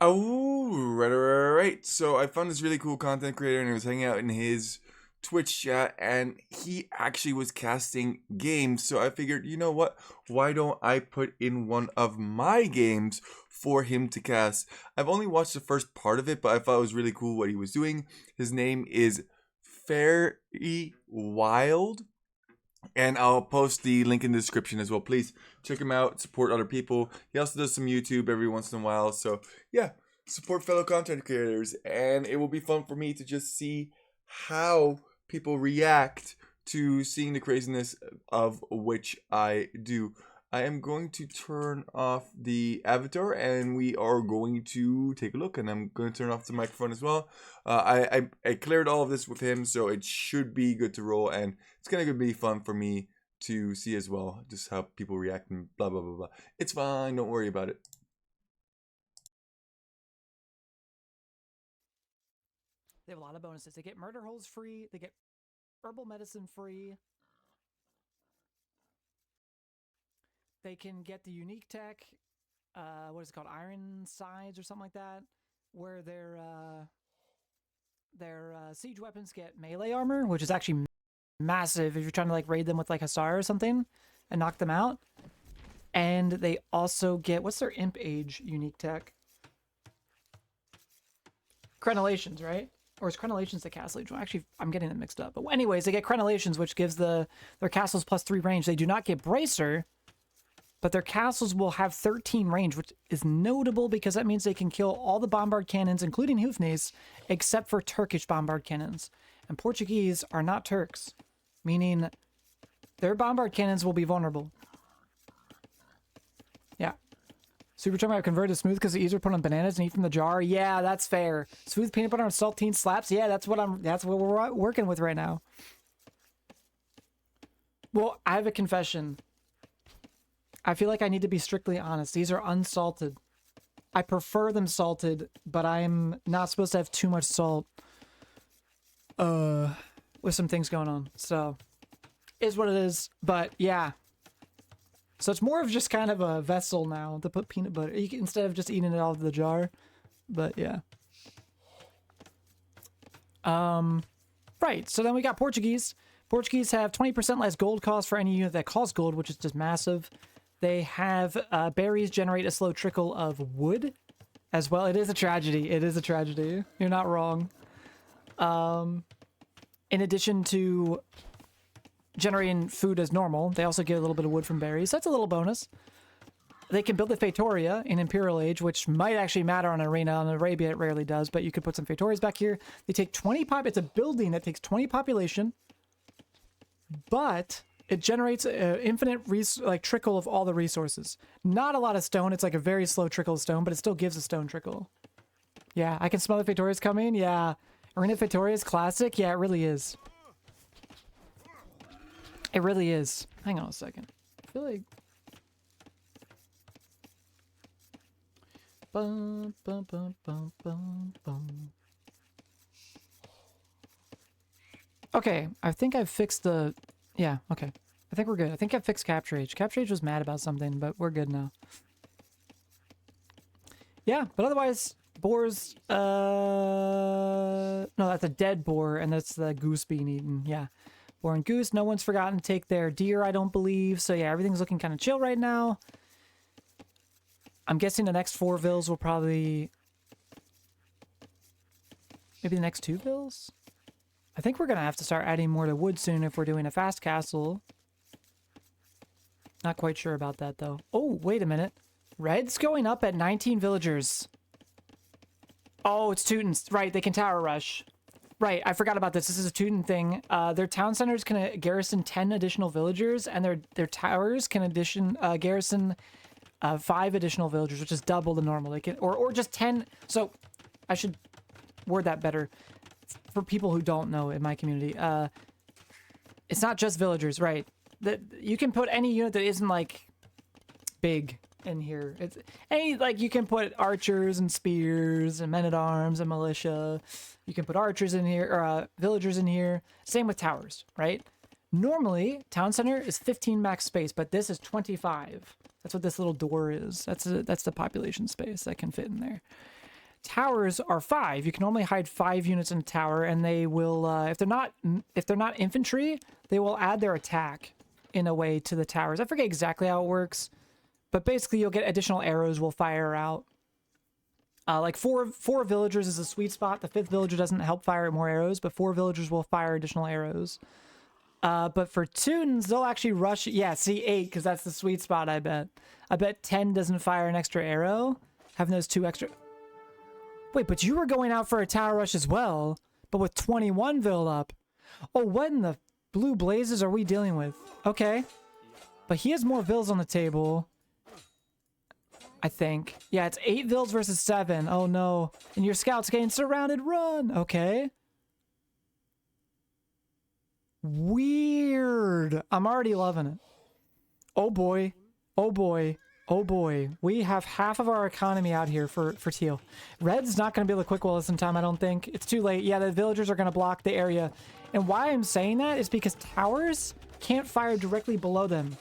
Oh, right. So I found this really cool content creator, and I was hanging out in his Twitch chat, and he actually was casting games. So I figured, you know what? Why don't I put in one of my games for him to cast? I've only watched the first part of it, but I thought it was really cool what he was doing. His name is Fairy Wilde, and I'll post the link in the description as well. Please check him out, support other people. He also does some YouTube every once in a while. So, yeah, support fellow content creators. And it will be fun for me to just see how people react to seeing the craziness of which I do. I am going to turn off the avatar and we are going to take a look. And I'm going to turn off the microphone as well. I cleared all of this with him, so it should be good to roll. And it's going to be fun for me to see as well, just how people react and blah, blah, blah, blah. It's fine. Don't worry about it. They have a lot of bonuses. They get murder holes free. They get herbal medicine free. They can get the unique tech, what is it called, iron sides or something like that, where their siege weapons get melee armor, which is actually massive if you're trying to like raid them with like a star or something and knock them out. And they also get, what's their imp age unique tech? Crenellations, right? Or is Crenellations the Castle Age? Well, actually, I'm getting them mixed up. But anyways, they get Crenellations, which gives their castles +3 range. They do not get Bracer, but their castles will have 13 range, which is notable because that means they can kill all the bombard cannons, including Hoofnees, except for Turkish bombard cannons. And Portuguese are not Turks, meaning their bombard cannons will be vulnerable. Yeah. Super talking about converted smooth because it's easier to put on bananas and eat from the jar. Yeah, that's fair. Smooth peanut butter on saltine slaps. Yeah, that's what we're working with right now. Well, I have a confession. I feel like I need to be strictly honest. These are unsalted. I prefer them salted, but I'm not supposed to have too much salt. With some things going on. So, is what it is. But, yeah. So it's more of just kind of a vessel now to put peanut butter. You can, instead of just eating it out of the jar. But, yeah. Right. So then we got Portuguese. Portuguese have 20% less gold cost for any unit that costs gold, which is just massive. They have berries generate a slow trickle of wood as well. It is a tragedy. It is a tragedy. You're not wrong. In addition to generating food as normal, they also get a little bit of wood from berries. That's a little bonus. They can build the Faitoria in Imperial Age, which might actually matter on Arena. On Arabia, it rarely does, but you could put some Faitorias back here. They take 20 pop. It's a building that takes 20 population, but it generates an infinite trickle of all the resources. Not a lot of stone. It's like a very slow trickle of stone, but it still gives a stone trickle. Yeah, I can smell the Faitorias coming. Yeah. Arena Faitoria is classic. Yeah, it really is. It really is. Hang on a second. I feel like... Bum, bum, bum, bum, bum, bum. Okay, I think I've fixed the... Yeah, okay. I think we're good. I think I've fixed Capture Age. Capture Age was mad about something, but we're good now. Yeah, but otherwise, boars... No, that's a dead boar, and that's the goose being eaten. Yeah. Boar and goose. No one's forgotten to take their deer, I don't believe. So yeah, everything's looking kind of chill right now. I'm guessing the next 4 vills will probably... Maybe the next 2 vills? I think we're going to have to start adding more to wood soon if we're doing a fast castle. Not quite sure about that, though. Oh, wait a minute. Red's going up at 19 villagers. Oh, it's Teutons. Right, they can tower rush. Right, I forgot about this. This is a Teuton thing. Their town centers can garrison 10 additional villagers, and their towers can garrison 5 additional villagers, which is double the normal. They can, or just 10. So, I should word that better for people who don't know in my community. It's not just villagers, right? That you can put any unit that isn't like big in here. It's any like you can put archers and spears and men-at-arms and militia. You can put archers in here or villagers in here. Same with towers, right? Normally, town center is 15 max space, but this is 25. That's what this little door is. That's the population space that can fit in there. towers are 5. You can only hide 5 units in a tower, and they will, if they're not infantry, they will add their attack in a way to the towers. I forget exactly how it works, but basically you'll get additional arrows will fire out. Like four villagers is a sweet spot. The 5th villager doesn't help fire more arrows, but 4 villagers will fire additional arrows. But for Teutons, they'll actually rush. Yeah, see 8, because that's the sweet spot, I bet. I bet 10 doesn't fire an extra arrow. Having those 2 extra... Wait, but you were going out for a tower rush as well, but with 21 vil up. Oh, what in the blue blazes are we dealing with? Okay. But he has more vils on the table, I think. Yeah, it's 8 vils versus 7. Oh, no. And your scout's getting surrounded. Run! Okay. Weird. I'm already loving it. Oh, boy. Oh, boy. Oh, boy. We have half of our economy out here for teal. Red's not going to be able to quick wall this in time, I don't think. It's too late. Yeah, the villagers are going to block the area. And why I'm saying that is because towers can't fire directly below them.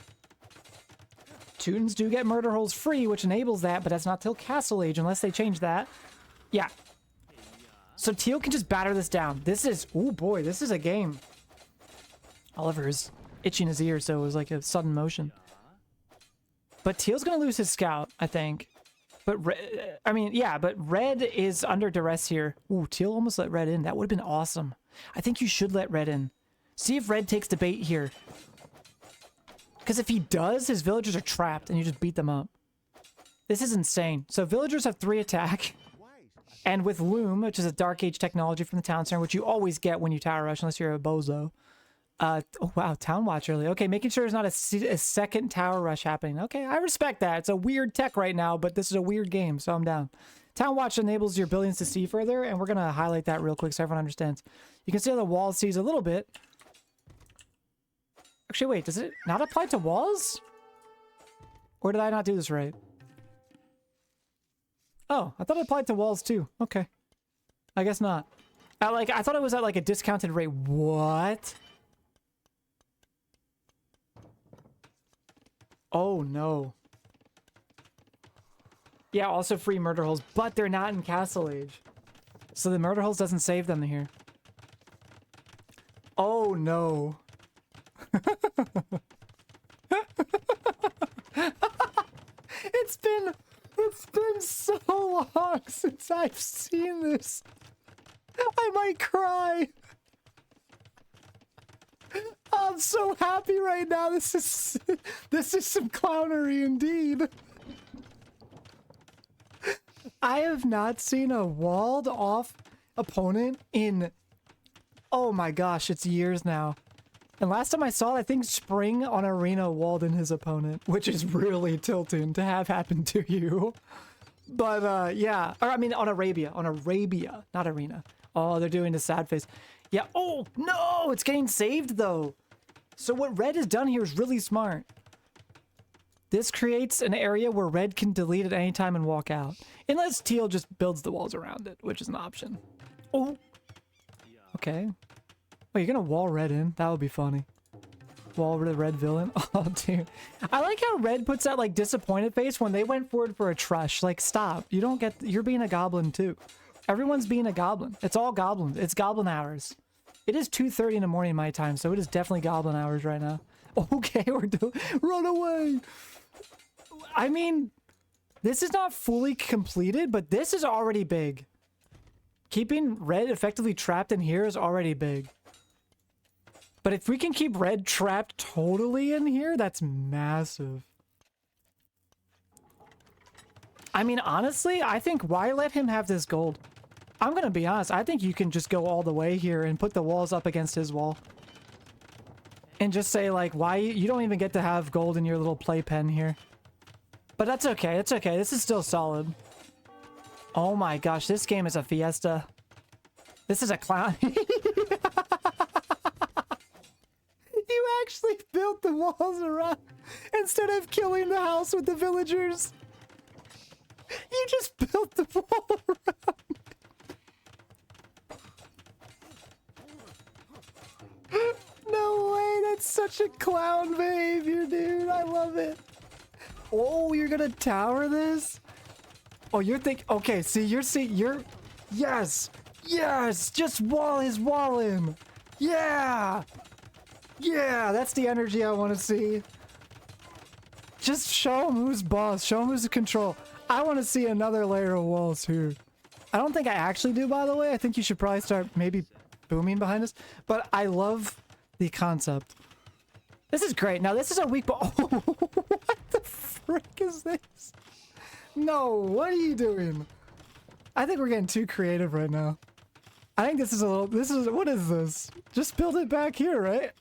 Teutons do get murder holes free, which enables that, but that's not till Castle Age, unless they change that. Yeah. So teal can just batter this down. This is... Oh, boy. This is a game. Oliver's itching his ear, so it was like a sudden motion. But teal's gonna lose his scout, I think. But I mean, yeah, but red is under duress here. Ooh, teal almost let red in. That would have been awesome. I think you should let red in. See if red takes the bait here. Because if he does, his villagers are trapped and you just beat them up. This is insane. So villagers have 3 attack. And with Loom, which is a Dark Age technology from the town center, which you always get when you tower rush, unless you're a bozo. Oh, wow, Town Watch early. Okay, making sure there's not a second tower rush happening. Okay, I respect that. It's a weird tech right now, but this is a weird game, so I'm down. Town Watch enables your buildings to see further, and we're going to highlight that real quick so everyone understands. You can see how the wall sees a little bit. Actually, wait, does it not apply to walls? Or did I not do this right? Oh, I thought it applied to walls too. Okay. I guess not. I thought it was at like a discounted rate. What? Oh, no. Yeah, also free murder holes, but they're not in Castle Age. So the murder holes doesn't save them here. Oh, no. It's been so long since I've seen this. I might cry. I'm so happy right now. This is some clownery indeed. I have not seen a walled off opponent in, oh my gosh, it's years now. And last time I saw it, I think Spring on Arena walled in his opponent, which is really tilting to have happen to you. But yeah, or I mean on Arabia, not Arena. Oh, they're doing the sad face. Yeah, oh no, it's getting saved though. So what red has done here is really smart. This creates an area where red can delete at any time and walk out. Unless teal just builds the walls around it, which is an option. Oh. Okay. Oh, you're gonna wall red in? That would be funny. Wall the red villain? Oh, dude. I like how red puts that, like, disappointed face when they went forward for a trush. Like, stop. You don't get... You're being a goblin, too. Everyone's being a goblin. It's all goblins. It's goblin hours. It is 2:30 in the morning my time, so it is definitely goblin hours right now. Okay, we're doing... Run away! I mean, this is not fully completed, but this is already big. Keeping red effectively trapped in here is already big. But if we can keep red trapped totally in here, that's massive. I mean, honestly, I think why let him have this gold? I'm gonna be honest, I think you can just go all the way here and put the walls up against his wall. And just say, like, why you don't even get to have gold in your little playpen here. But that's okay, it's okay. This is still solid. Oh my gosh, this game is a fiesta. This is a clown. You actually built the walls around instead of killing the house with the villagers. You just built the wall around. No way, that's such a clown behavior, dude. I love it. Oh, you're gonna tower this? Oh, you're okay, see, you're, yes, yes, just wall his wall in. Yeah, yeah, that's the energy I want to see. Just show him who's boss, show him who's in control. I want to see another layer of walls here. I don't think I actually do, by the way. I think you should probably start maybe booming behind us, but I love the concept. This is great. Now, this is a weak ball. Oh, what the frick is this? No, what are you doing? I think we're getting too creative right now. I think this is a little, what is this? Just build it back here, right?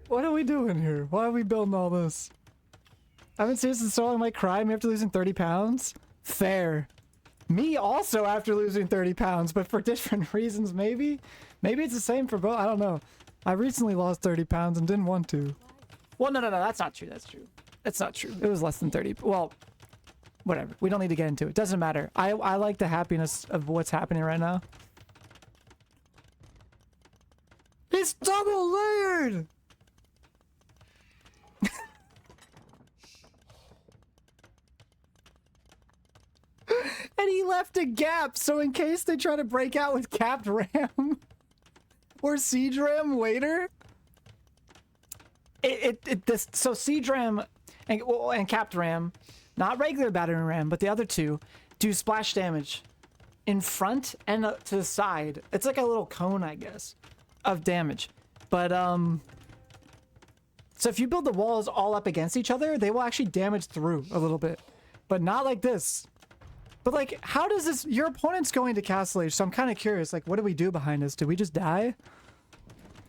What are we doing here? Why are we building all this? I haven't seen this in so long. I might cry me after losing 30 pounds. Fair. Me also after losing 30 pounds, but for different reasons, maybe? Maybe it's the same for both. I don't know. I recently lost 30 pounds and didn't want to. Well, no, that's not true. That's true. That's not true. It was less than 30. Well, whatever. We don't need to get into it. Doesn't matter. I like the happiness of what's happening right now. It's double layered! And he left a gap, so in case they try to break out with capped RAM or siege RAM later, so siege RAM and capped RAM, not regular battery RAM, but the other two do splash damage in front and to the side. It's like a little cone, I guess, of damage. But so if you build the walls all up against each other, they will actually damage through a little bit, but not like this. But like, how does this, your opponent's going to Castle Age, so I'm kind of curious, like, what do we do behind us? Do we just die?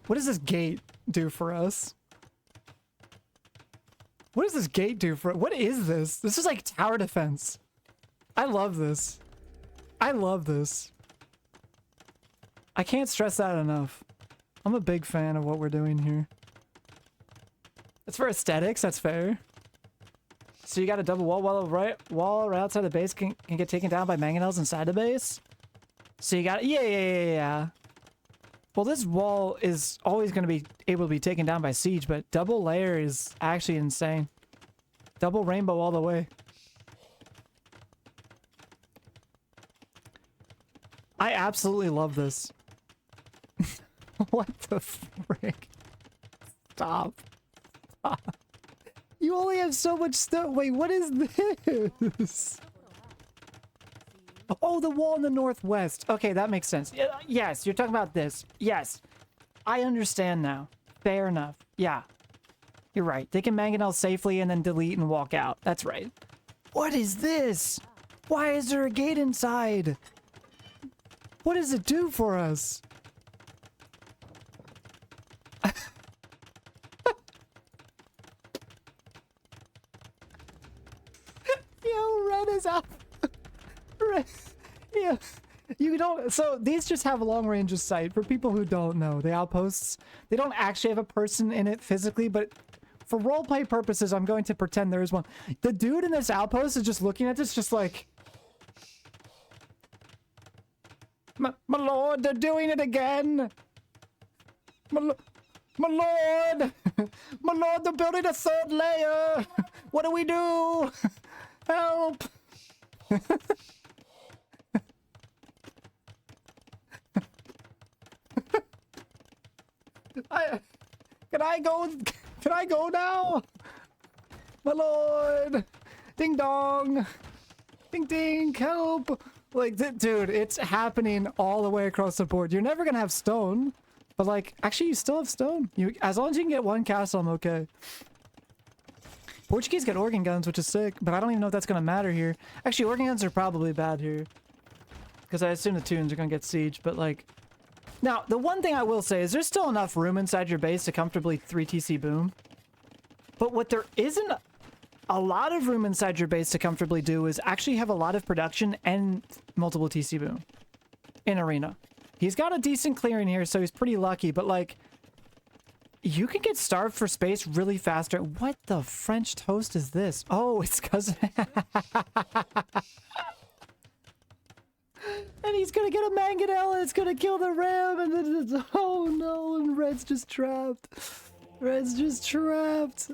What does this gate do for us? What does this gate do for, what is this? This is like tower defense. I love this. I love this. I can't stress that enough. I'm a big fan of what we're doing here. It's for aesthetics, that's fair. So you got a double wall right outside the base can get taken down by mangonels inside the base. So you got, yeah. Well, this wall is always going to be able to be taken down by siege, but double layer is actually insane. Double rainbow all the way. I absolutely love this. What the frick? Stop. You only have so much stuff. Wait, what is this? Oh, the wall in the northwest. Okay, that makes sense. Yes, you're talking about this. Yes. I understand now. Fair enough. Yeah. You're right. They can mangonel safely and then delete and walk out. That's right. What is this? Why is there a gate inside? What does it do for us? Yo, red is up. Red. Yeah. You don't, so these just have a long range of sight. For people who don't know, the outposts, they don't actually have a person in it physically, but for roleplay purposes, I'm going to pretend there is one. The dude in this outpost is just looking at this, just like, my lord, they're doing it again. My lord, my lord, they're building a third layer. What do we do? Help. Can I go now? My lord. Ding dong. Ding ding, help. Like, dude, it's happening all the way across the board. You're never gonna have stone, but like, actually you still have stone. As long as you can get one castle, I'm okay. Portuguese got organ guns, which is sick, but I don't even know if that's gonna matter here. Actually, organ guns are probably bad here, because I assume the tunes are gonna get sieged, but like, now, the one thing I will say is there's still enough room inside your base to comfortably 3 TC boom. But what there isn't a lot of room inside your base to comfortably do is actually have a lot of production and multiple TC boom in arena. He's got a decent clearing here, so he's pretty lucky, but like, you can get starved for space really faster. What the French toast is this? Oh, it's because... And he's gonna get a mangonel and it's gonna kill the ram and then it's, oh no, and red's just trapped. Red's just trapped.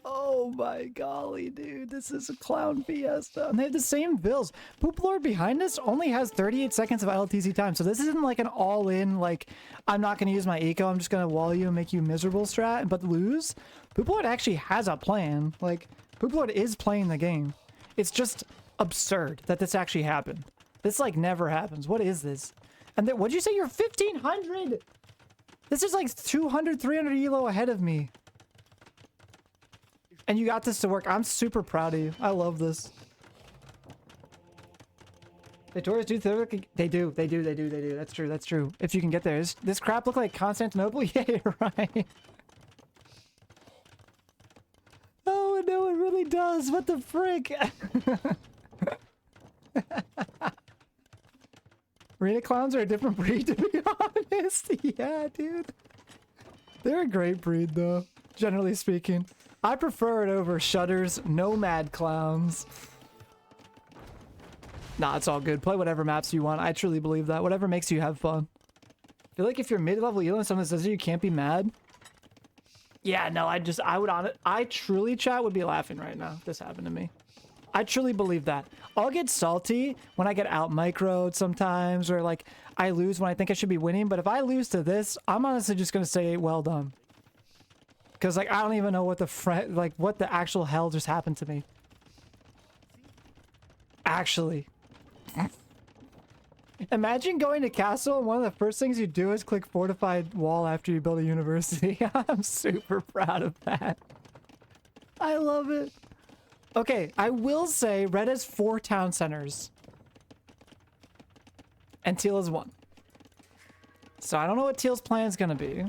Oh. Oh my golly, dude. This is a clown fiesta. And they have the same bills. Pooplord behind us only has 38 seconds of LTC time. So this isn't like an all-in, like, I'm not going to use my eco. I'm just going to wall you and make you miserable strat, but lose. Pooplord actually has a plan. Like, Pooplord is playing the game. It's just absurd that this actually happened. This, like, never happens. What is this? And then, what'd you say? You're 1,500! This is like 200, 300 elo ahead of me. And you got this to work. I'm super proud of you. I love this. Victoria's do they do. That's true. That's true. If you can get there. This crap look like Constantinople? Yeah, you're right. Oh, no, it really does. What the frick? Arena clowns are a different breed, to be honest. Yeah, dude. They're a great breed, though, generally speaking. I prefer it over Shudder's Nomad Clowns. Nah, it's all good. Play whatever maps you want. I truly believe that. Whatever makes you have fun. I feel like if you're mid-level elo and someone says you can't be mad. Yeah, no, I truly, chat, would be laughing right now if this happened to me. I truly believe that. I'll get salty when I get out microed sometimes, or like I lose when I think I should be winning. But if I lose to this, I'm honestly just going to say, well done. Because, like, I don't even know what what the actual hell just happened to me. Actually. Imagine going to castle and one of the first things you do is click fortified wall after you build a university. I'm super proud of that. I love it. Okay, I will say red has 4 town centers. And teal has 1. So I don't know what teal's plan is going to be.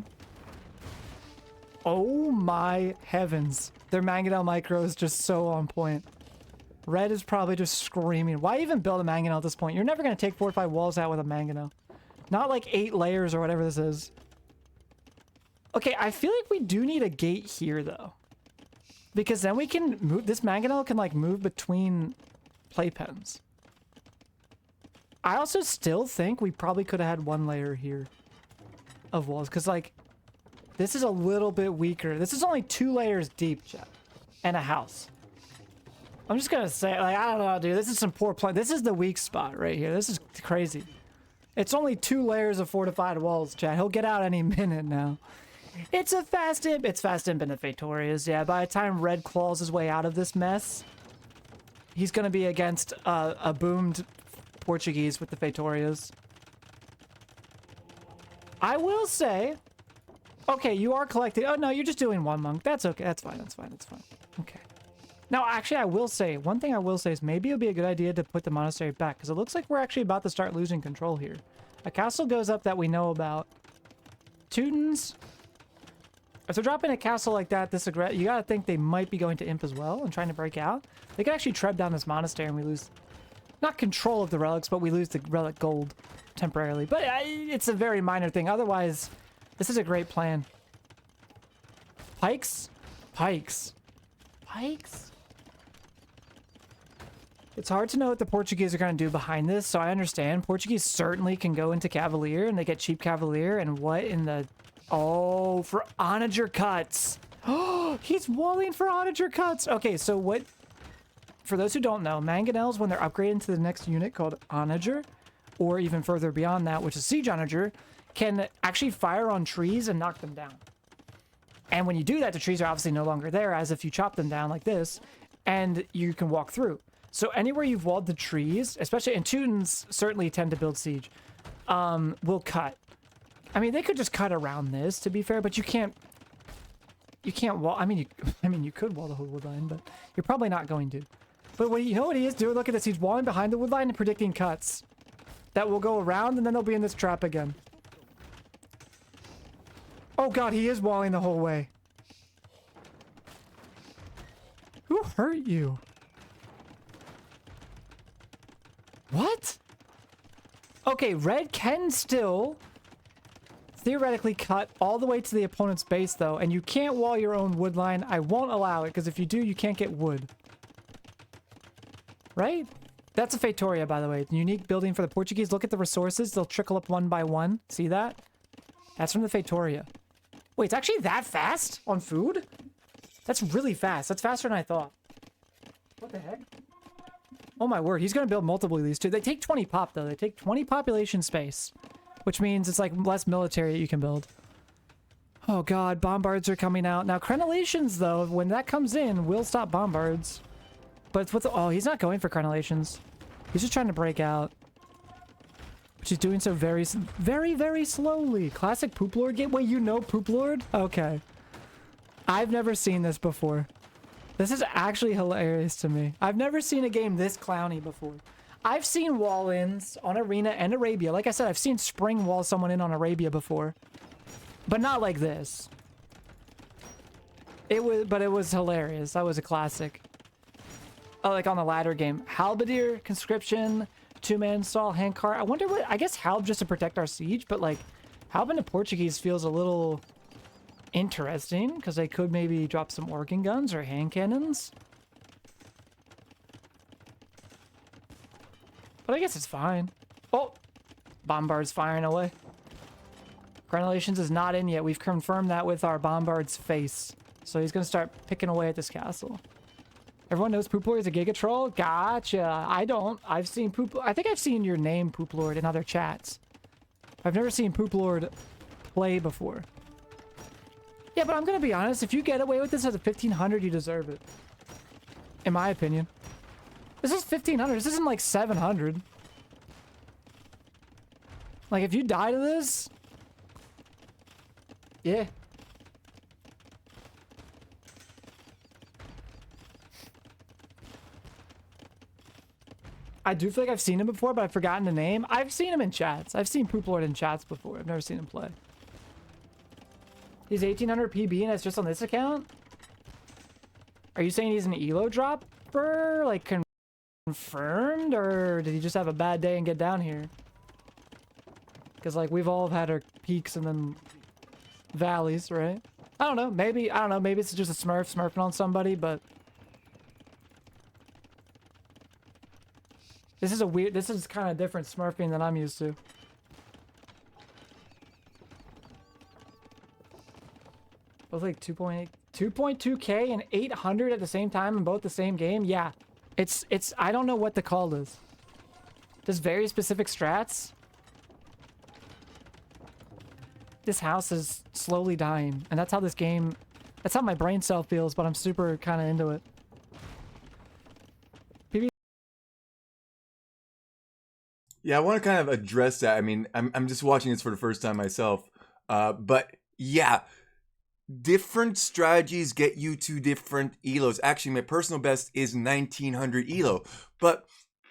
Oh my heavens. Their Mangonel micro is just so on point. Red is probably just screaming. Why even build a Mangonel at this point? You're never going to take 4 or 5 walls out with a Mangonel. Not like 8 layers or whatever this is. Okay, I feel like we do need a gate here though. Because then we can move, this Mangonel can like move between playpens. I also still think we probably could have had 1 layer here of walls. Because like, this is a little bit weaker. This is only 2 layers deep, chat. And a house. I'm just gonna say, like, I don't know, dude. This is some poor play. This is the weak spot right here. This is crazy. It's only 2 layers of fortified walls, chat. He'll get out any minute now. It's a fast imp. It's fast imp in the Fatorias, yeah. By the time Red claws his way out of this mess, he's gonna be against a boomed Portuguese with the Fatorias. I will say... Okay, you are collecting... Oh, no, you're just doing 1 monk. That's okay. That's fine. That's fine. That's fine. Okay. Now, actually, I will say... One thing I will say is maybe it would be a good idea to put the monastery back, because it looks like we're actually about to start losing control here. A castle goes up that we know about. Teutons... If they're dropping a castle like that, this you gotta think they might be going to imp as well and trying to break out. They could actually tread down this monastery and we lose... Not control of the relics, but we lose the relic gold temporarily. But it's a very minor thing. Otherwise... This is a great plan. Pikes? Pikes. Pikes? It's hard to know what the Portuguese are going to do behind this, so I understand. Portuguese certainly can go into Cavalier, and they get cheap Cavalier, and what in the... Oh, for onager cuts. Oh, he's walling for onager cuts. Okay, so what... For those who don't know, Mangonels, when they're upgraded to the next unit called onager, or even further beyond that, which is siege onager, can actually fire on trees and knock them down. And when you do that, the trees are obviously no longer there, as if you chop them down like this, and you can walk through. So anywhere you've walled the trees, especially, and Teutons certainly tend to build siege, will cut. I mean, they could just cut around this, to be fair, but you can't wall. I mean, you could wall the whole wood line, but you're probably not going to. But you know what he is doing? Look at this. He's walling behind the wood line and predicting cuts that will go around, and then they'll be in this trap again. Oh god, he is walling the whole way. Who hurt you? What? Okay, red can still theoretically cut all the way to the opponent's base, though, and you can't wall your own wood line. I won't allow it, because if you do, you can't get wood. Right? That's a Feitoria, by the way. Unique building for the Portuguese. Look at the resources. They'll trickle up 1 by 1. See that? That's from the Feitoria. Wait, it's actually that fast on food? That's really fast. That's faster than I thought. What the heck? Oh my word, he's gonna build multiple of these too. They take 20 pop though. They take 20 population space, which means it's like less military that you can build. Oh god, bombards are coming out. Now crenellations though, when that comes in, we'll stop bombards. But what's oh, he's not going for crenellations. He's just trying to break out. But she's doing so very, very slowly. Classic Pooplord game? Wait, you know Pooplord? Okay. I've never seen this before. This is actually hilarious to me. I've never seen a game this clowny before. I've seen wall-ins on Arena and Arabia. Like I said, I've seen spring wall someone in on Arabia before. But not like this. But it was hilarious. That was a classic. Oh, like on the ladder game. Halberdier, conscription, two-man stall, handcart. I wonder what... I guess Halb just to protect our siege, but like... Halb into Portuguese feels a little... interesting, because they could maybe drop some organ guns or hand cannons. But I guess it's fine. Oh! Bombard's firing away. Crenellations is not in yet. We've confirmed that with our Bombard's face. So he's going to start picking away at this castle. Everyone knows Pooplord is a Giga Troll? Gotcha. I don't. I've seen Pooplord. I think I've seen your name, Pooplord, in other chats. I've never seen Pooplord play before. Yeah, but I'm going to be honest. If you get away with this as a 1500, you deserve it. In my opinion. This is 1500. This isn't like 700. Like, if you die to this... Yeah. I do feel like I've seen him before, but I've forgotten the name. I've seen him in chats. I've seen Pooplord in chats before. I've never seen him play. He's 1800 PB and it's just on this account? Are you saying he's an elo dropper? Like confirmed? Or did he just have a bad day and get down here? Because like we've all had our peaks and then valleys, right? I don't know. Maybe, I don't know. Maybe it's just a Smurf smurfing on somebody, but... This is a weird... This is kind of different smurfing than I'm used to. Both like 2.2k and 800 at the same time in both the same game? Yeah. It's... I don't know what the call is. There's very specific strats. This house is slowly dying, and that's how this game... That's how my brain cell feels, but I'm super kind of into it. Yeah, I want to kind of address that. I mean, I'm just watching this for the first time myself. But yeah, different strategies get you to different elos. Actually, my personal best is 1900 elo. But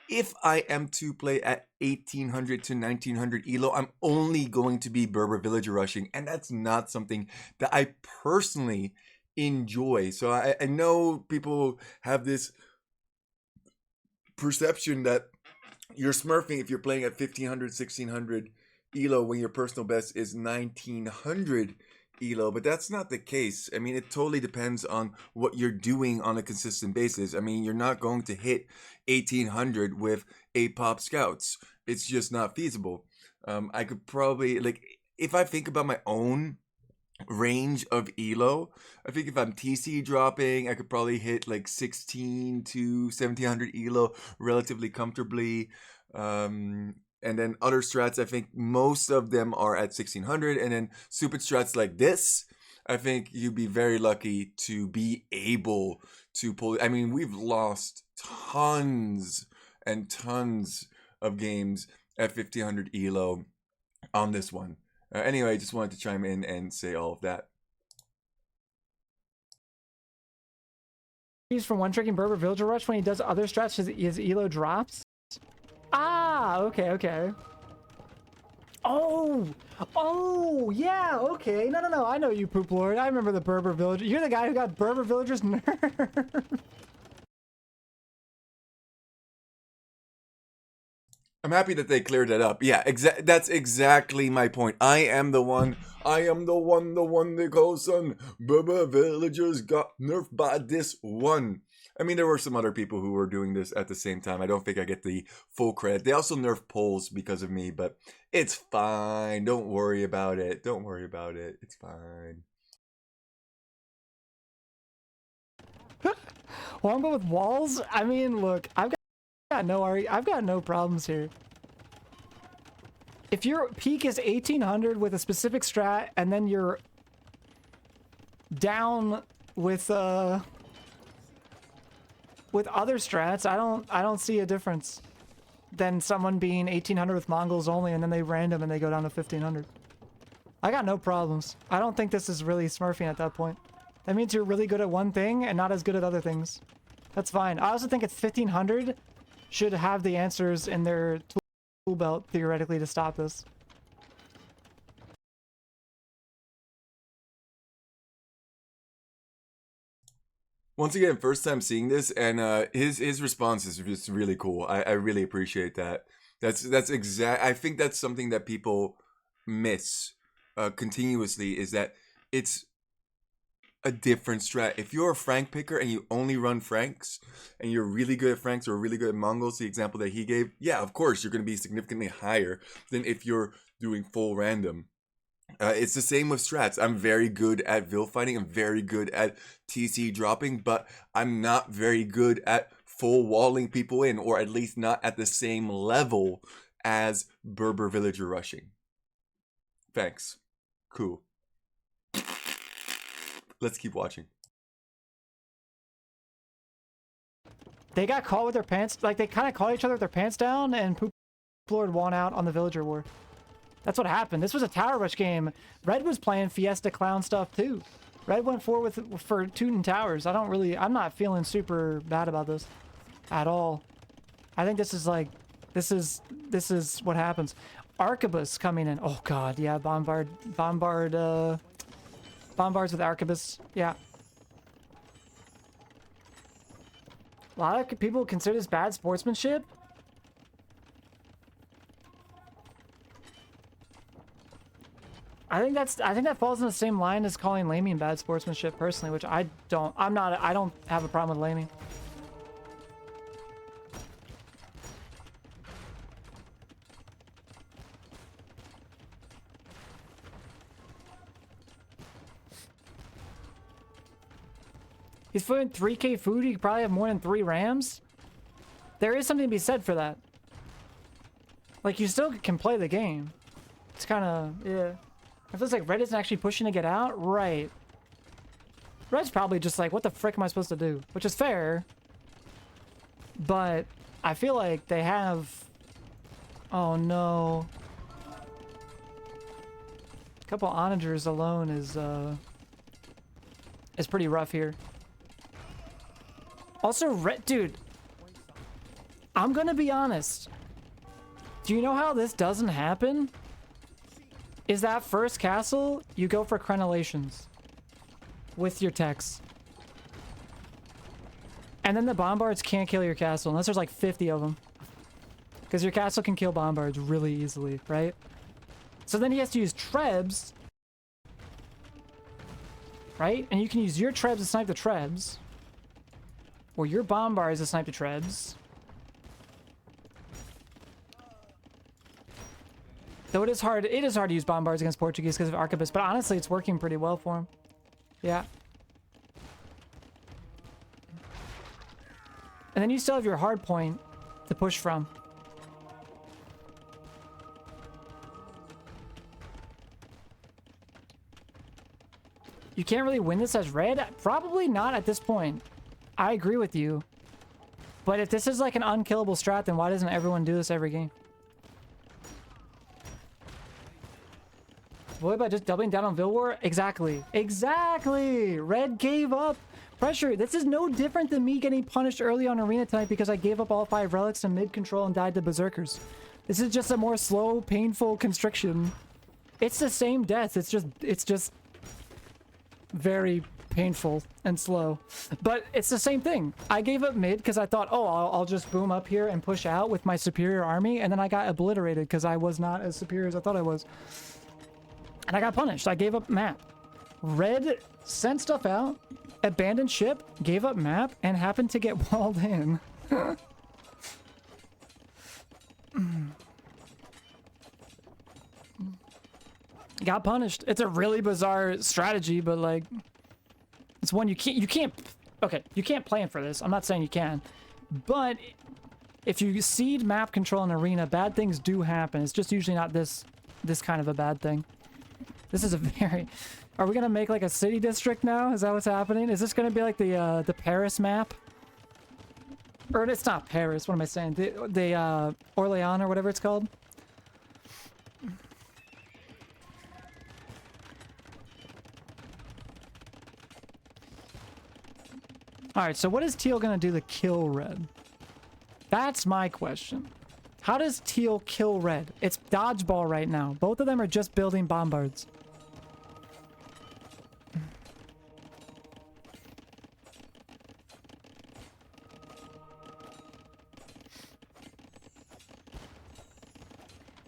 if I am to play at 1800 to 1900 elo, I'm only going to be Berber villager rushing. And that's not something that I personally enjoy. So I know people have this perception that you're smurfing if you're playing at 1500, 1600 elo when your personal best is 1900 elo, but that's not the case. I mean, it totally depends on what you're doing on a consistent basis. I mean, you're not going to hit 1800 with 8 pop scouts. It's just not feasible. I could probably, like, if I think about my own range of elo, I think if I'm TC dropping, I could probably hit like 16 to 1700 elo relatively comfortably. And then other strats, I think most of them are at 1600. And then stupid strats like this, I think you'd be very lucky to be able to pull. I mean, we've lost tons and tons of games at 1500 elo on this one. Anyway, I just wanted to chime in and say all of that. He's from one-tricking Berber Villager Rush when he does other strats, his elo drops? Ah, okay, okay. Oh! Oh, yeah, okay. No, I know you, Pooplord. I remember the Berber Villager. You're the guy who got Berber Villagers nerfed. I'm happy that they cleared that up. Yeah, that's exactly my point. I am the one they call son. Berber villagers got nerfed by this one. I mean, there were some other people who were doing this at the same time. I don't think I get the full credit. They also nerfed polls because of me, but it's fine. Don't worry about it. Don't worry about it. It's fine. Longbow with walls? I mean, look, I've got no problems here. If your peak is 1800 with a specific strat, and then you're down with other strats, I don't see a difference than someone being 1800 with Mongols only, and then they random and they go down to 1500. I got no problems. I don't think this is really smurfing at that point. That means you're really good at one thing and not as good at other things. That's fine. I also think it's 1500 should have the answers in their tool belt theoretically to stop this. Once again, first time seeing this, and his response is just really cool. I really appreciate that. That's exact. I think that's something that people miss continuously, is that it's a different strat. If you're a Frank picker and you only run Franks, and you're really good at Franks or really good at Mongols, the example that he gave, yeah, of course you're going to be significantly higher than if you're doing full random. It's the same with strats. I'm very good at Vil fighting. I'm very good at TC dropping, but I'm not very good at full walling people in, or at least not at the same level as Berber villager rushing. Thanks. Cool. Let's keep watching. They got caught with their pants, like they kind of caught each other with their pants down, and Pooplord won out on the villager war. That's what happened. This was a tower rush game. Red was playing Fiesta Clown stuff too. Red went forward for Tootin' Towers. I'm not feeling super bad about this at all. I think this is like, this is what happens. Arquebus coming in. Oh god, yeah, bombards with Arquebus. Yeah. A lot of people consider this bad sportsmanship. I think that falls in the same line as calling laming bad sportsmanship personally, which I don't have a problem with laming. He's putting 3k food, he could probably have more than 3 rams. There is something to be said for that. Like, you still can play the game. It's kind of, yeah. It feels like Red isn't actually pushing to get out. Right. Red's probably just like, what the frick am I supposed to do? Which is fair. But I feel like they have... Oh no. A couple onagers alone is pretty rough here. Also, Red... Dude. I'm gonna be honest. Do you know how this doesn't happen? Is that first castle, you go for crenellations with your techs. And then the bombards can't kill your castle unless there's like 50 of them. Because your castle can kill bombards really easily, right? So then he has to use trebs. Right? And you can use your trebs to snipe the trebs. Or your bombards to snipe the trebs. Though it is hard to use bombards against Portuguese because of Arquebus, but honestly, it's working pretty well for him. Yeah. And then you still have your hard point to push from. You can't really win this as Red? Probably not at this point. I agree with you. But if this is like an unkillable strat, then why doesn't everyone do this every game? What about just doubling down on Vil War? Exactly. Exactly! Red gave up pressure. This is no different than me getting punished early on Arena tonight because I gave up all 5 relics and mid-control and died to Berserkers. This is just a more slow, painful constriction. It's the same death. It's just very painful and slow. But it's the same thing. I gave up mid because I thought, oh, I'll just boom up here and push out with my superior army, and then I got obliterated because I was not as superior as I thought I was. And I got punished. I gave up map. Red sent stuff out, abandoned ship, gave up map, and happened to get walled in. Got punished. It's a really bizarre strategy, but like, it's one you can't Okay, you can't plan for this. I'm not saying you can. But if you seed map control an arena, bad things do happen. It's just usually not this kind of a bad thing. This is a very... Are we gonna make like a city district now? Is that what's happening? Is this gonna be like the Paris map? Or it's not Paris, what am I saying? The Orléans or whatever it's called? Alright, so what is teal gonna do to kill red? That's my question. How does teal kill red? It's dodgeball right now. Both of them are just building bombards.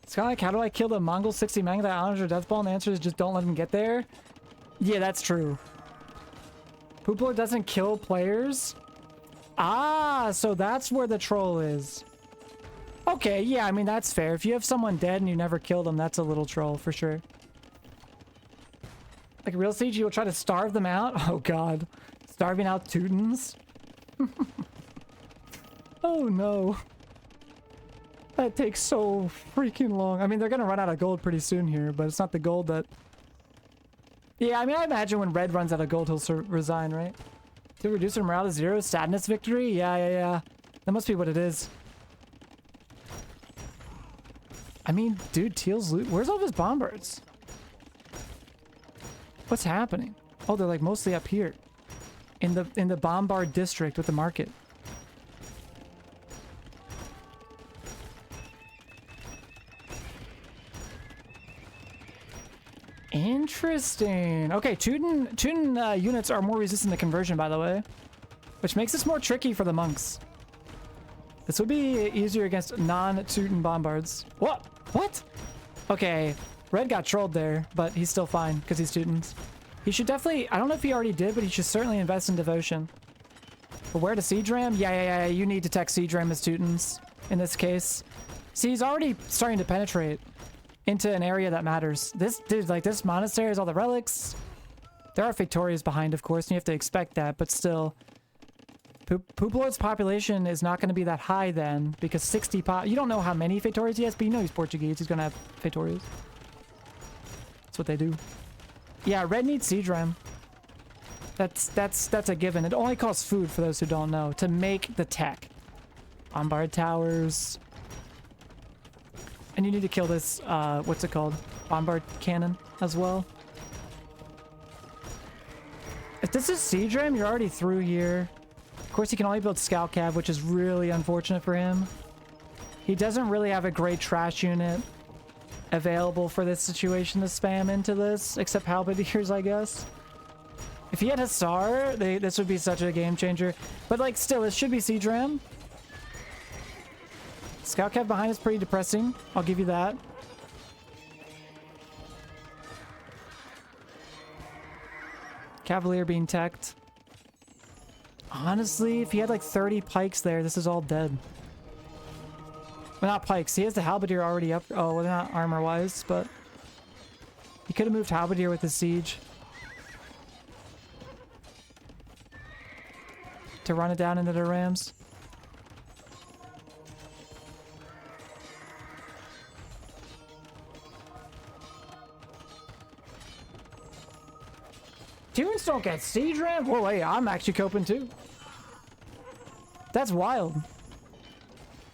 It's kind of like, how do I kill the Mongol 60 Manga that honors your death ball? And the answer is just don't let him get there. Yeah, that's true. Pooplord doesn't kill players? Ah, so that's where the troll is. Okay, yeah, I mean, that's fair. If you have someone dead and you never kill them, that's a little troll, for sure. Like real siege, you'll try to starve them out? Oh, God. Starving out Teutons? Oh, no. That takes so freaking long. I mean, they're gonna run out of gold pretty soon here, but it's not the gold that... Yeah, I mean, I imagine when red runs out of gold, he'll resign, right? To reduce their morale to 0? Sadness victory? Yeah. That must be what it is. I mean, dude, teal's loot. Where's all of his bombards? What's happening? Oh, they're like mostly up here. In the bombard district with the market. Interesting. Okay, Teuton units are more resistant to conversion, by the way. Which makes this more tricky for the monks. This would be easier against non-Teuton bombards. What? What? Okay, red got trolled there, but he's still fine because he's Teutons. He should definitely... I don't know if he already did, but he should certainly invest in devotion. But where to siege ram? Yeah. You need to tech siege ram as Teutons in this case. See, he's already starting to penetrate into an area that matters. This, dude, like, this monastery has all the relics. There are Victorias behind, of course, and you have to expect that, but still. Pooplord's population is not going to be that high then, because 60 pop... You don't know how many Victorias he has, but you know he's Portuguese. He's going to have Victorias. That's what they do. Yeah, red needs siege ram. That's a given. It only costs food, for those who don't know, to make the tech. Bombard towers... And you need to kill this, what's it called? Bombard cannon as well. If this is siege ram, you're already through here. Of course, he can only build scout cav, which is really unfortunate for him. He doesn't really have a great trash unit available for this situation to spam into this, except halberdiers, I guess. If he had Hussar, this would be such a game changer. But, like, still, it should be siege ram. Scout cav behind is pretty depressing. I'll give you that. Cavalier being teched. Honestly, if he had like 30 pikes there, this is all dead. Well, not pikes. He has the halberdier already up. Oh, well, they're not armor-wise, but... He could have moved halberdier with the siege. To run it down into the rams. Teutons don't get siege ram? Whoa, wait, I'm actually coping too. That's wild.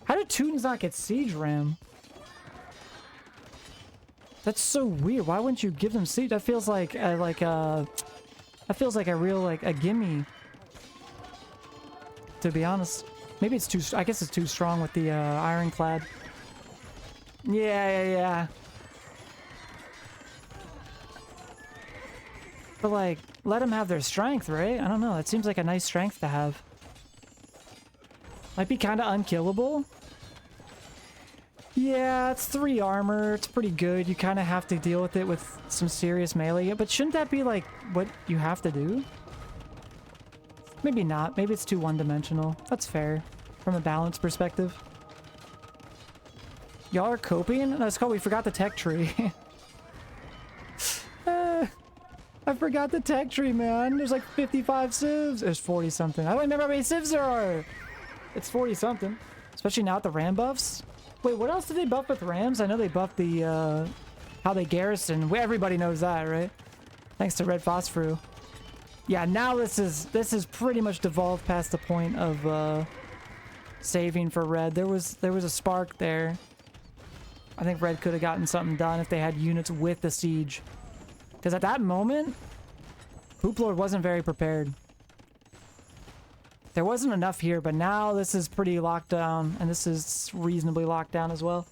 How do Teutons not get siege ram? That's so weird. Why wouldn't you give them siege? That feels like that feels like a real like a gimme. To be honest, maybe it's too. I guess it's too strong with the ironclad. Yeah. But, like, let them have their strength, right? I don't know. It seems like a nice strength to have. Might be kind of unkillable. Yeah, it's 3 armor. It's pretty good. You kind of have to deal with it with some serious melee. But shouldn't that be, like, what you have to do? Maybe not. Maybe it's too one-dimensional. That's fair. From a balance perspective. Y'all are coping? No, it's called we forgot the tech tree. I forgot the tech tree, man. There's like 55 civs. There's 40 something. I don't remember how many civs there are. It's 40 something. Especially now with the ram buffs. Wait, what else did they buff with rams? I know they buffed the, how they garrison. Everybody knows that, right? Thanks to Red Phosphoru. Yeah, now this is pretty much devolved past the point of, saving for Red. There was a spark there. I think Red could have gotten something done if they had units with the siege. Because at that moment, Pooplord wasn't very prepared. There wasn't enough here, but now this is pretty locked down, and this is reasonably locked down as well.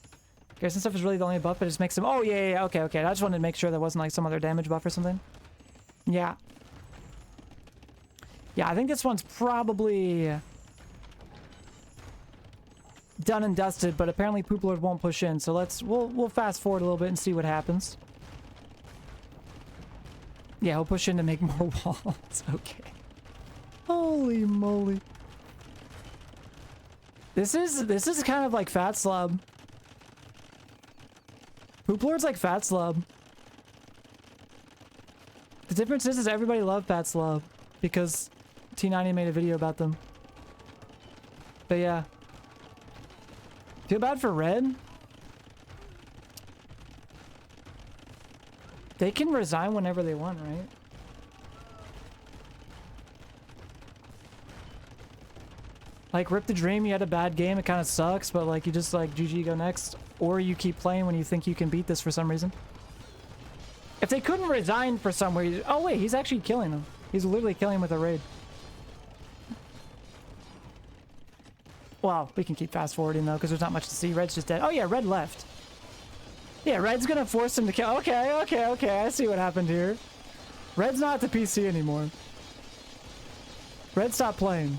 Garrison stuff is really the only buff, but it just makes them... Oh, yeah, okay. I just wanted to make sure there wasn't like some other damage buff or something. Yeah. Yeah, I think this one's probably done and dusted, but apparently Pooplord won't push in, so we'll fast forward a little bit and see what happens. Yeah, he'll push in to make more walls. Okay. Holy moly. This is kind of like Fat Slub. Pooplord's like Fat Slub. The difference is everybody loved Fat Slub because T90 made a video about them. But yeah. Feel bad for Red. They can resign whenever they want, right? Like, rip the dream, you had a bad game, it kind of sucks, but like, you just like, GG, go next. Or you keep playing when you think you can beat this for some reason. If they couldn't resign for some reason... Oh wait, he's actually killing them. He's literally killing them with a raid. Well, we can keep fast forwarding though, because there's not much to see. Red's just dead. Oh yeah, Red left. Yeah, Red's gonna force him to kill. Okay. I see what happened here. Red's not the PC anymore. Red stopped playing.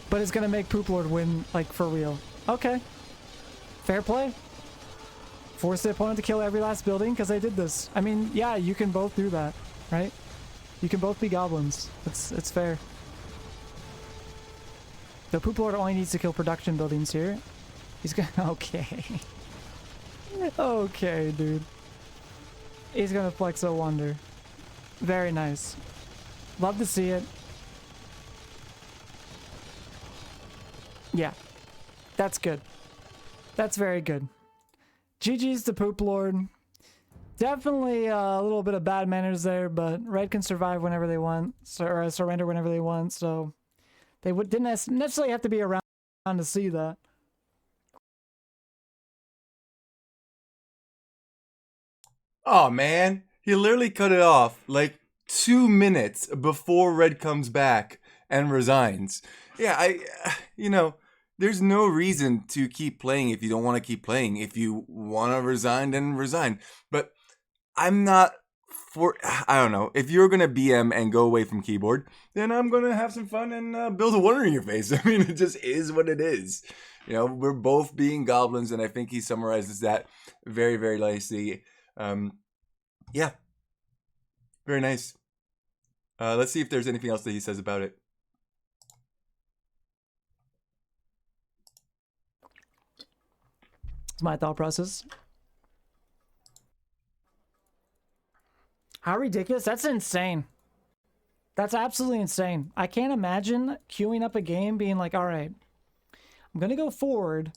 But it's gonna make Pooplord win, like, for real. Okay. Fair play. Force the opponent to kill every last building, because they did this. I mean, yeah, you can both do that, right? You can both be goblins. It's fair. The Pooplord only needs to kill production buildings here. He's gonna... Okay. Okay, dude. He's gonna flex a wonder. Very nice. Love to see it. Yeah. That's good. That's very good. GG's to Pooplord. Definitely a little bit of bad manners there, but Red can survive whenever they want, or surrender whenever they want, so they didn't necessarily have to be around to see that. Oh man, he literally cut it off like 2 minutes before Red comes back and resigns. Yeah, there's no reason to keep playing if you don't want to keep playing. If you want to resign, then resign. But I'm not I don't know. If you're going to BM and go away from keyboard, then I'm going to have some fun and build a wonder in your face. I mean, it just is what it is. You know, we're both being goblins, and I think he summarizes that very, very nicely. Yeah. Very nice. Let's see if there's anything else that he says about it. It's my thought process. How ridiculous. That's insane. That's absolutely insane. I can't imagine queuing up a game being like, all right, I'm going to go forward.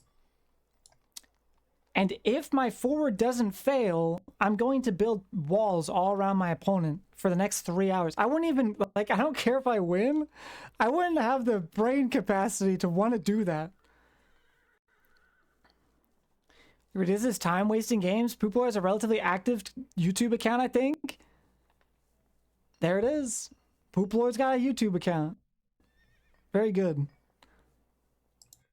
And if my forward doesn't fail, I'm going to build walls all around my opponent for the next 3 hours. I wouldn't even, like, I don't care if I win. I wouldn't have the brain capacity to want to do that. This is time-wasting games. Pooplord has a relatively active YouTube account, I think. There it is. Pooplord's got a YouTube account. Very good.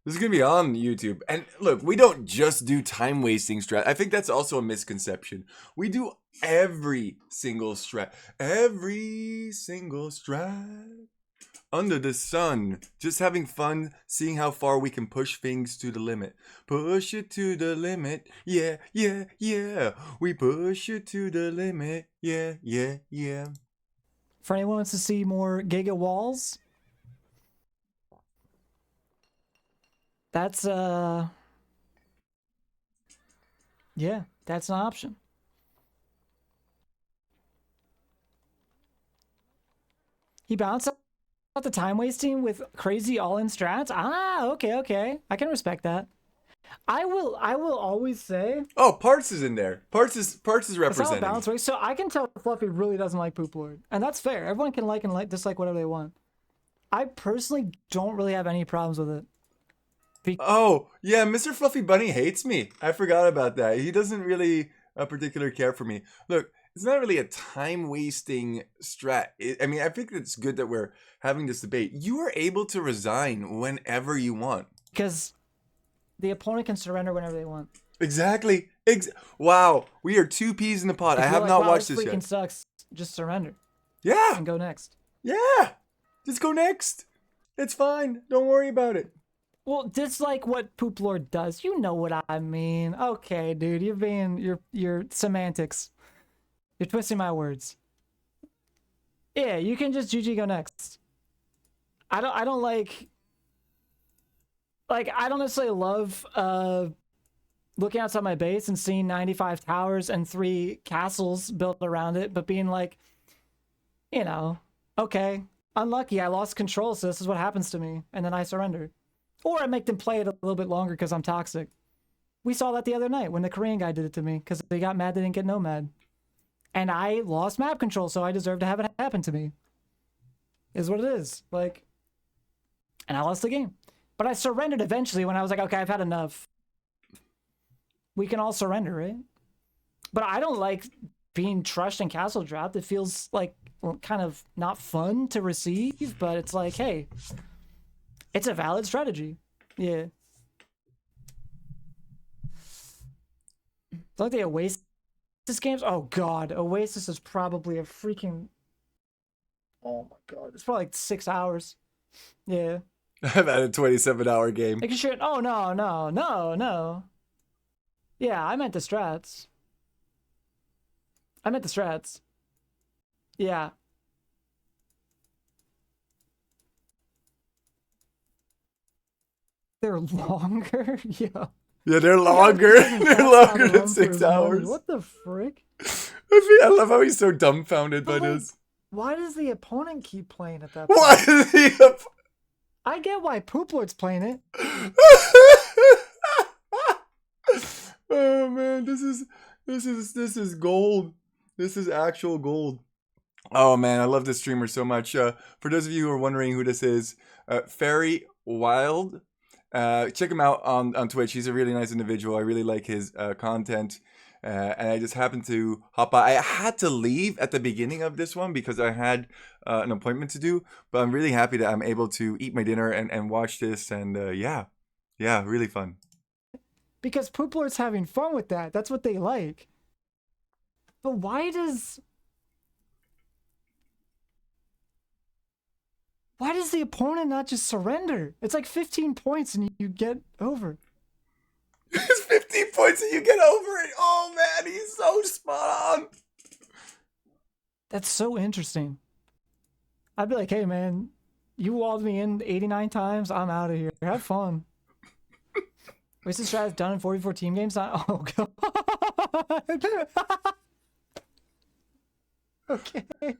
This is going to be on YouTube. And look, we don't just do time-wasting strat. I think that's also a misconception. We do every single strat. Every single strat. Under the sun. Just having fun, seeing how far we can push things to the limit. Push it to the limit. Yeah, yeah, yeah. We push it to the limit. Yeah, yeah, yeah. For anyone who wants to see more Giga Walls, that's, yeah, that's an option. He balanced out the time wasting with crazy all-in strats. Ah, okay. I can respect that. I will always say Oh, Parts is in there. Parts is it's not a representing. balance way. So I can tell Fluffy really doesn't like Pooplord, and that's fair. Everyone can like and dislike whatever they want. I personally don't really have any problems with it. Oh, yeah, Mr. Fluffy Bunny hates me. I forgot about that. He doesn't really particular care for me. Look, it's not really a time-wasting strat. I mean, I think it's good that we're having this debate. You are able to resign whenever you want. Because the opponent can surrender whenever they want. Exactly. Wow, we are two peas in the pod. I have not watched this freaking yet. Sucks. Just surrender. Yeah. And go next. Yeah. Just go next. It's fine. Don't worry about it. Well, dislike what Pooplord does. You know what I mean. Okay, dude, you're being your semantics. You're twisting my words. Yeah, you can just GG go next. I don't like I don't necessarily love looking outside my base and seeing 95 towers and 3 castles built around it, but being like, you know, okay, unlucky, I lost control, so this is what happens to me, and then I surrender. Or I make them play it a little bit longer because I'm toxic. We saw that the other night when the Korean guy did it to me because they got mad they didn't get Nomad. And I lost map control, so I deserve to have it happen to me. Is what it is. Like, and I lost the game. But I surrendered eventually when I was like, okay, I've had enough. We can all surrender, right? But I don't like being trushed and castle dropped. It feels like kind of not fun to receive, but it's like, hey, it's a valid strategy. Yeah. It's like the Oasis games. Oh god, Oasis is probably a freaking... Oh my god, it's probably like 6 hours. Yeah. I've had a 27-hour game. Making sure... Oh, no. Yeah, I meant the strats. Yeah. They're longer? Yeah. Yeah, they're longer. They're longer than 6 hours. What the frick? I love how he's so dumbfounded by this. Why does the opponent keep playing at that point? Why does he... I get why Pooplord's playing it. Oh man, this is gold. This is actual gold. Oh man, I love this streamer so much. For those of you who are wondering who this is, Fairy Wilde. Check him out on Twitch. He's a really nice individual. I really like his content. And I just happened to hop by. I had to leave at the beginning of this one because I had an appointment to do. But I'm really happy that I'm able to eat my dinner and watch this. And yeah, really fun. Because Pooplord's having fun with that. That's what they like. But why does the opponent not just surrender? It's like 15 points and you get over. It's 15 points and you get over it. Oh man, he's so spot on. That's so interesting. I'd be like, hey man, you walled me in 89 times. I'm out of here. Have fun. Wasted strat is done in 44 team games. Oh god. Okay.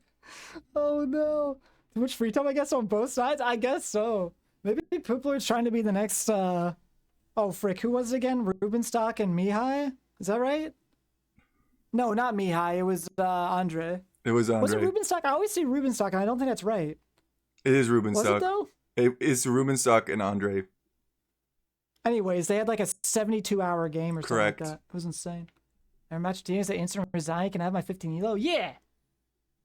Oh no. Too much free time, I guess, on both sides? I guess so. Maybe Pooplord's trying to be the next, oh frick, who was it again? Rubenstock and Mihai? Is that right? No, not Mihai. It was Andre. It was Andre. Was it Rubenstock? I always say Rubenstock, and I don't think that's right. It is Rubenstock. Was it though? It's Rubenstock and Andre. Anyways, they had like a 72-hour game or Correct. something like that. It was insane. And match teams that instant resign can have my 15 elo. Yeah!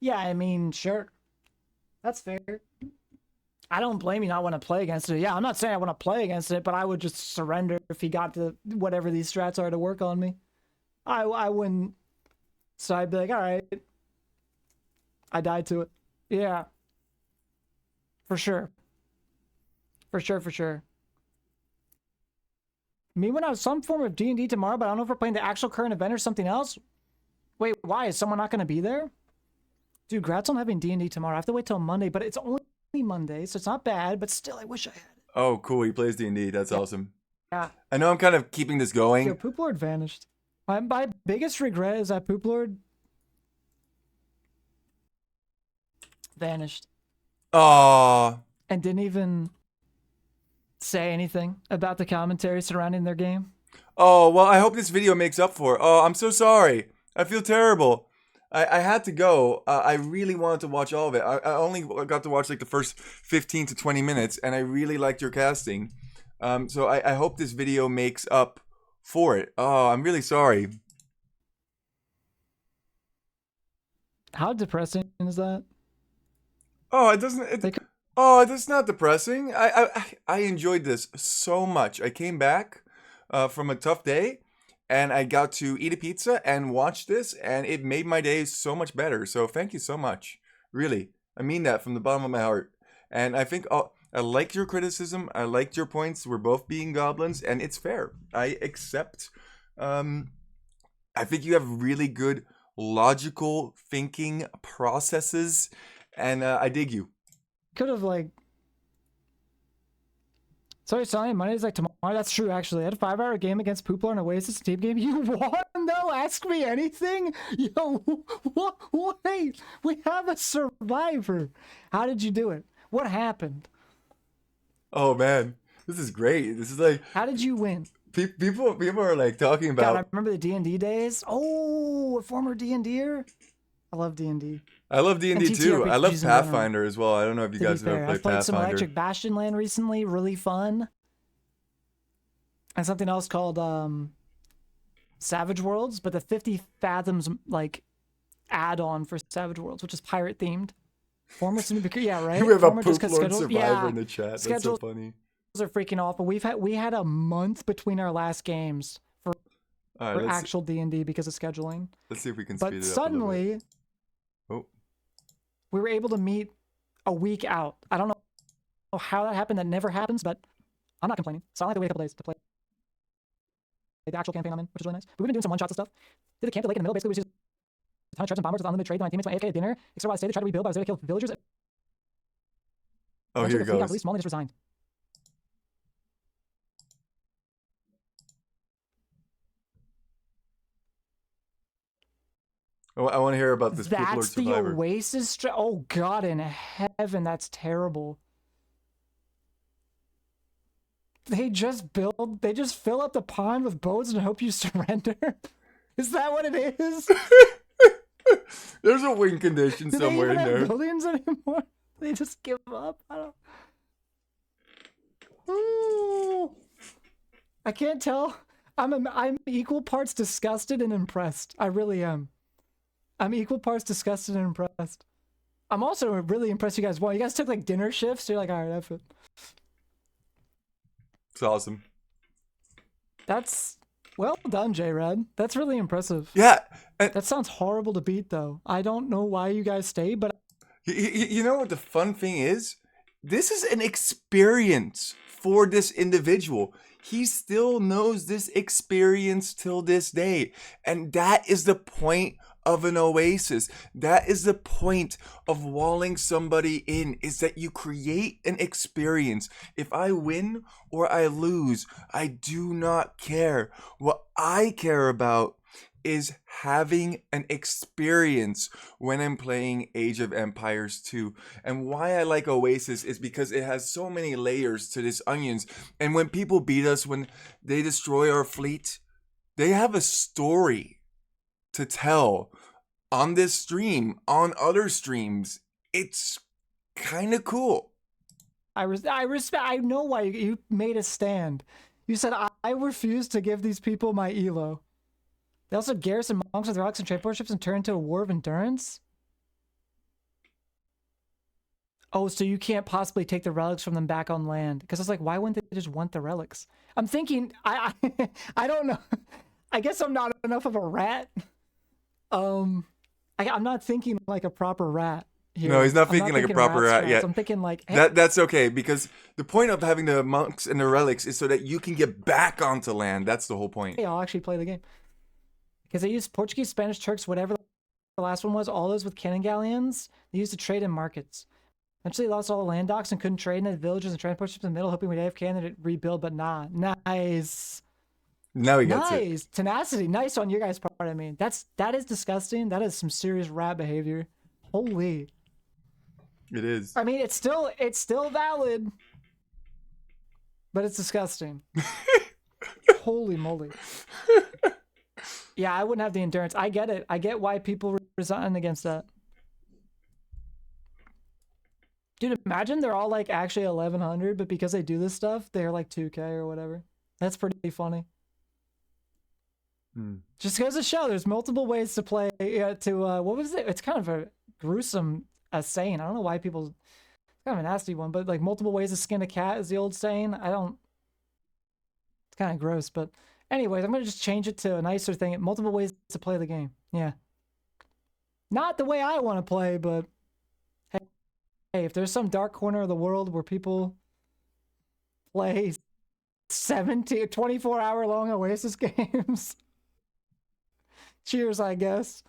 Yeah, I mean, sure. That's fair. I don't blame you not want to play against it. Yeah, I'm not saying I want to play against it, but I would just surrender if he got to whatever these strats are to work on me. I wouldn't. So I'd be like, all right. I died to it. Yeah. For sure. For sure. Me when I have some form of D&D tomorrow, but I don't know if we're playing the actual current event or something else. Wait, why? Is someone not going to be there? Dude, grats on having D&D tomorrow. I have to wait till Monday, but it's only Monday, so it's not bad, but still, I wish I had it. Oh, cool. He plays D&D. That's awesome. Yeah. I know I'm kind of keeping this going. Yo, Pooplord vanished. My biggest regret is that Pooplord vanished. Aw. and didn't even say anything about the commentary surrounding their game. Oh, well, I hope this video makes up for it. Oh, I'm so sorry. I feel terrible. I had to go. I really wanted to watch all of it. I only got to watch like the first 15 to 20 minutes, and I really liked your casting. So I hope this video makes up for it. Oh, I'm really sorry. How depressing is that? Oh, it doesn't. They could Oh, that's not depressing. I enjoyed this so much. I came back from a tough day, and I got to eat a pizza and watch this, and it made my day so much better. So thank you so much. Really, I mean that from the bottom of my heart. And I think I liked your criticism. I liked your points. We're both being goblins, and it's fair. I accept. Um, I think you have really good logical thinking processes, and I dig you. could have like. Sorry, Sonny, Monday's like tomorrow. That's true, actually. I had a 5-hour game against Pooplord and Oasis team game. You won, though? Ask me anything? Yo, what? Wait, we have a survivor. How did you do it? What happened? Oh man, this is great. This is like How did you win? people are like talking God, I about. remember the D&D days. Oh, a former D&Der. I love D&D. I love D and And D too. I love TTRPGs in general. Pathfinder as well. I don't know if you To be guys have ever fair, played I've played some Pathfinder. Electric Bastion Land recently. Really fun. And something else called Savage Worlds, but the 50 Fathoms like add-on for Savage Worlds, which is pirate themed. Former yeah, right. We have a Former just got Pooplord schedules. survivor Yeah, in the chat. That's so schedules funny. are freaking awful. We had a month between our last games All right, for actual D&D because of scheduling. let's see if we can But speed it up a little bit. suddenly Oh, we were able to meet a week out. I don't know how that happened. That never happens, but I'm not complaining. So I only have to wait a couple days to play the actual campaign I'm in, which is really nice. But we've been doing some one-shots and stuff. Did a camp at the lake in the middle. Basically, we just a ton of treads and bombers with unlimited trade. My teammates went AFK at dinner. Cicero stayed to try to rebuild, but I was there to kill villagers. oh, Eventually, here the it fleet got goes. really small and they just resigned. Oh, I want to hear about this Pooplord That's the survivor. Oasis. Oh God in heaven, that's terrible. They just build. They just fill up the pond with boats and hope you surrender. Is that what it is? There's a win condition Do they somewhere even in have there. buildings anymore? They just give up. I don't. Ooh. I can't tell. I'm equal parts disgusted and impressed. I really am. I'm equal parts disgusted and impressed. I'm also really impressed you guys won. You guys took like dinner shifts. So you're like, all right, that's it. It's awesome. That's well done, J-Red. That's really impressive. Yeah, and That sounds horrible to beat, though. I don't know why you guys stayed, but you know what the fun thing is? This is an experience for this individual. He still knows this experience till this day. And that is the point of an oasis. That is the point of walling somebody in, is that you create an experience. If I win or I lose, I do not care. What I care about is having an experience when I'm playing Age of Empires 2. And why I like Oasis is because it has so many layers to this onions. And when people beat us, when they destroy our fleet, they have a story to tell on this stream, on other streams. It's kind of cool. I respect. I know why you made a stand. You said I refuse to give these people my elo. They also garrison monks with relics and transport ships and turn into a war of endurance. Oh, so you can't possibly take the relics from them back on land? Because I was like, why wouldn't they just want the relics? I'm thinking, I don't know. I guess I'm not enough of a rat. I'm not thinking like a proper rat here. No, he's not I'm thinking like a proper rat strats. yet. I'm thinking like, hey, That's okay, because the point of having the monks and the relics is so that you can get back onto land. That's the whole point. I'll actually play the game. Because they used Portuguese, Spanish, Turks, whatever the last one was, all those with cannon galleons, they used to trade in markets. Eventually they lost all the land docks and couldn't trade in the villages and transport ships in the middle, hoping we'd AFK and then rebuild, but nah. Nice. Now he gets it. Nice. Tenacity. Nice on your guys' part, I mean. That is disgusting. That is some serious rat behavior. Holy. It is. I mean, it's still valid, but it's disgusting. Holy moly. Yeah, I wouldn't have the endurance. I get it. I get why people resign against that. Dude, imagine they're all like actually 1100, but because they do this stuff, they're like 2K or whatever. That's pretty funny. Just goes to show there's multiple ways to play. What was it? It's kind of a gruesome saying. I don't know why people. It's kind of a nasty one, but like multiple ways to skin a cat is the old saying. I don't. It's kind of gross, but anyways, I'm gonna just change it to a nicer thing. Multiple ways to play the game. Yeah. Not the way I want to play, but hey, if there's some dark corner of the world where people play 24-hour long Oasis games. Cheers, I guess.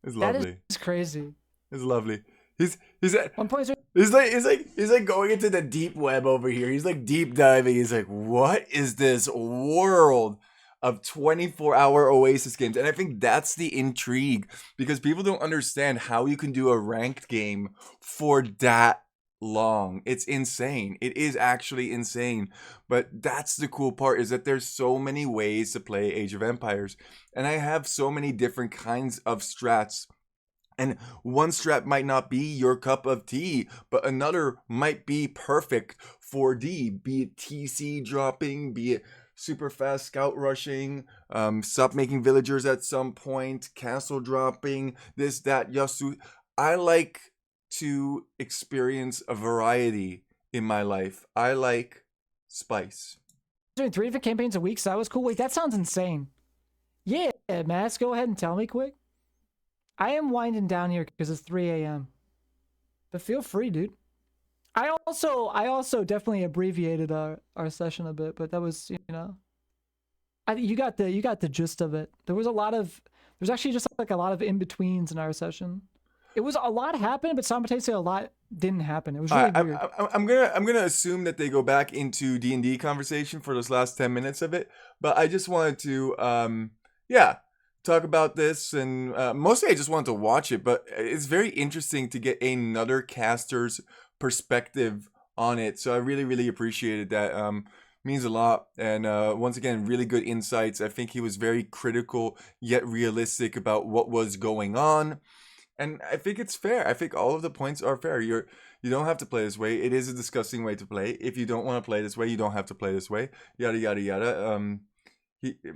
It's lovely. That is crazy. It's lovely. He's at 1.0. He's like going into the deep web over here. He's like deep diving. He's like, what is this world of 24-hour Oasis games? And I think that's the intrigue, because people don't understand how you can do a ranked game for that long. It's insane. It is actually insane. But that's the cool part, is that there's so many ways to play Age of Empires, and I have so many different kinds of strats. And one strat might not be your cup of tea, but another might be perfect for D, be it TC dropping, be it super fast scout rushing, stop making villagers at some point, castle dropping, this, that, Yasu. I like to experience a variety in my life. I like spice. Doing 3 different campaigns a week, so that was cool. Wait, that sounds insane. Yeah, Mass, go ahead and tell me quick. I am winding down here because it's 3 a.m. But feel free, dude. I also definitely abbreviated our session a bit, but that was, you got the gist of it. There's actually just like a lot of in-betweens in our session. It was a lot happened, but simultaneously a lot didn't happen. It was really weird. I'm gonna assume that they go back into D&D conversation for those last 10 minutes of it, but I just wanted to talk about this, and mostly I just wanted to watch it. But it's very interesting to get another caster's perspective on it, so I really appreciated that. Means a lot. And once again, really good insights. I think he was very critical yet realistic about what was going on. And I think it's fair. I think all of the points are fair. You don't have to play this way. It is a disgusting way to play. If you don't want to play this way, you don't have to play this way. Yada yada yada.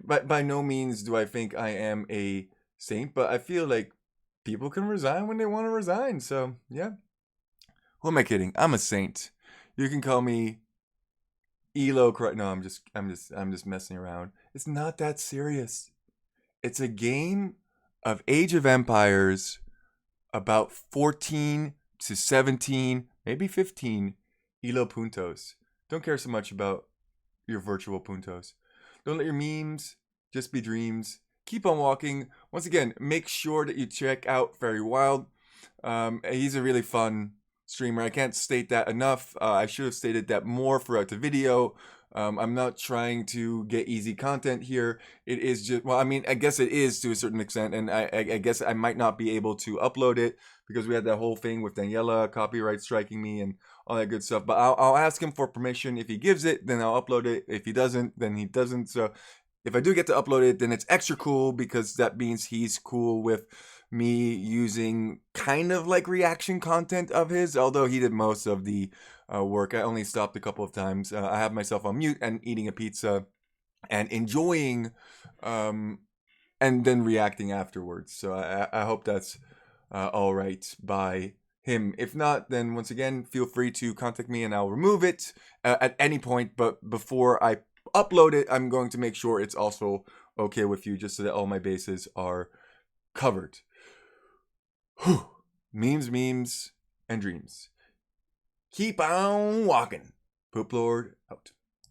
But by no means do I think I am a saint, but I feel like people can resign when they want to resign. So yeah. Who am I kidding? I'm a saint. You can call me Elo. No, I'm just messing around. It's not that serious. It's a game of Age of Empires, about 14 to 17, maybe 15 Elo puntos. Don't care so much about your virtual puntos. Don't let your memes just be dreams. Keep on walking. Once again, make sure that you check out Very Wilde. He's a really fun streamer. I can't state that enough. I should have stated that more throughout the video. I'm not trying to get easy content here. It is just, well, I mean, I guess it is to a certain extent, and I guess I might not be able to upload it because we had that whole thing with Daniela copyright striking me and all that good stuff. But I'll ask him for permission. If he gives it, then I'll upload it. If he doesn't, then he doesn't. So if I do get to upload it, then it's extra cool, because that means he's cool with me using kind of like reaction content of his, although he did most of the work. I only stopped a couple of times. I have myself on mute and eating a pizza and enjoying and then reacting afterwards. So I hope that's all right by him. If not, then once again, feel free to contact me and I'll remove it at any point. But before I upload it, I'm going to make sure it's also okay with you, just so that all my bases are covered. Whew. Memes, and dreams. Keep on walking. Pooplord out.